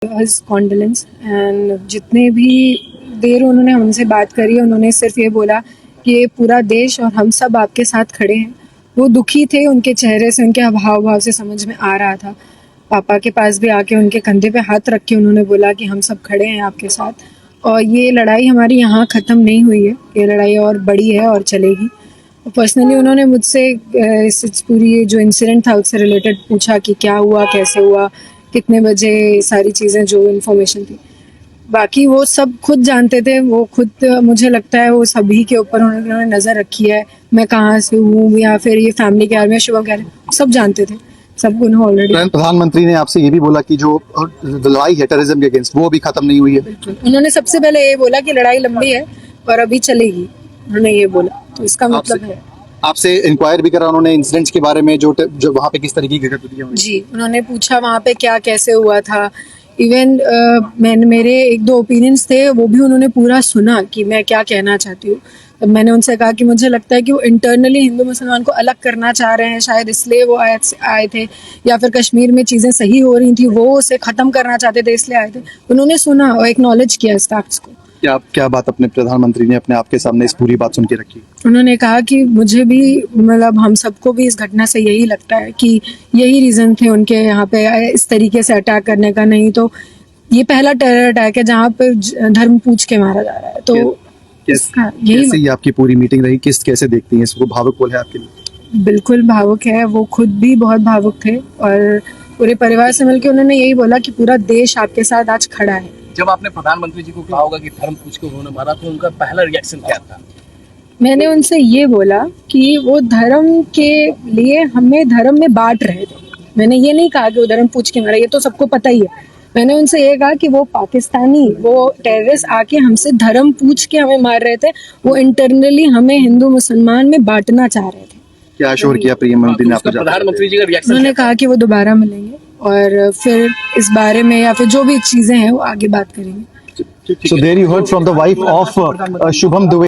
his condolence and जितने भी देर उन्होंने हमसे बात करी उन्होंने सिर्फ ये बोला कि ये पूरा देश और हम सब आपके साथ खड़े हैं। वो दुखी थे, उनके चेहरे से उनके हाव भाव से समझ में आ रहा था। पापा के पास भी आके उनके कंधे पे हाथ रख के उन्होंने बोला कि हम सब खड़े हैं आपके साथ और ये लड़ाई हमारी यहाँ ख़त्म नहीं हुई है, ये लड़ाई और बड़ी है और चलेगी। पर्सनली उन्होंने मुझसे इस पूरी जो इंसिडेंट था उससे रिलेटेड पूछा कि क्या हुआ, कैसे हुआ, कितने बजे, सारी चीज़ें जो इन्फॉर्मेशन थी। बाकी वो सब खुद जानते थे, वो खुद मुझे लगता है वो सभी के ऊपर उन्होंने नज़र रखी है। मैं कहाँ से हूँ या फिर ये फैमिली क्या है, शुभम क्या है, सब जानते थे, सब उन्हें ऑलरेडी। प्रधानमंत्री ने आपसे ये भी बोला कि जो लड़ाई है टेररिज्म के अगेंस्ट वो अभी खत्म नहीं हुई है। उन्होंने सबसे पहले ये बोला कि लड़ाई लंबी है और अभी चलेगी, उन्होंने ये बोला, तो इसका मतलब है। आपसे इंक्वायर भी करा उन्होंने इंसिडेंट्स के बारे में, जो वहाँ पे किस तरीके की गतिविधियां हुई? जी, उन्होंने पूछा वहाँ पे क्या कैसे हुआ था। इवन मैंने मेरे एक दो ओपिनियंस थे वो भी उन्होंने पूरा सुना कि मैं क्या कहना चाहती हूँ। तब मैंने उनसे कहा कि मुझे लगता है कि वो इंटरनली हिंदू मुसलमान को अलग करना चाह रहे हैं, शायद इसलिए वो आए थे, या फिर कश्मीर में चीज़ें सही हो रही थी वो उसे ख़त्म करना चाहते थे इसलिए आए थे। उन्होंने सुना और एक्नॉलेज किया इस फैक्ट्स को। क्या बात अपने प्रधानमंत्री ने अपने आपके सामने इस पूरी बात सुन के रखी? उन्होंने कहा कि मुझे भी, मतलब हम सबको भी इस घटना से यही लगता है कि यही रीज़न थे उनके यहाँ पे इस तरीके से अटैक करने का। नहीं तो ये पहला टेरर अटैक है जहाँ पे धर्म पूछ के मारा जा रहा है। तो कैसे ये आपकी पूरी मीटिंग रही, कैसे देखती हैं इसको? भावुक बोल है आपके लिए? बिल्कुल भावुक है, वो खुद भी बहुत भावुक थे और पूरे परिवार से मिलकर उन्होंने यही बोला कि पूरा देश आपके साथ आज खड़ा है। जब आपने प्रधानमंत्री जी को कहा होगा कि धर्म पूछ के उन्होंने मारा, तो उनका पहला रिएक्शन क्या था? मैंने उनसे ये बोला कि वो धर्म के लिए हमें धर्म में बांट रहे थे। मैंने ये नहीं कहा कि वो धर्म पूछ के मारा, ये तो सबको पता ही है। मैंने उनसे ये कहा कि वो पाकिस्तानी, वो टेररिस्ट आके हमसे धर्म पूछ के हमें मार रहे थे, वो इंटरनली हमें हिंदू मुसलमान में बांटना चाह रहे थे। क्या अश्योर किया प्रधानमंत्री ने आपको? प्रधानमंत्री जी का रिएक्शन उन्होंने कहा कि वो दोबारा मिलेंगे और फिर इस बारे में या फिर जो भी चीजें हैं वो आगे बात करेंगे। So there you heard from the wife of Shubham Dubey.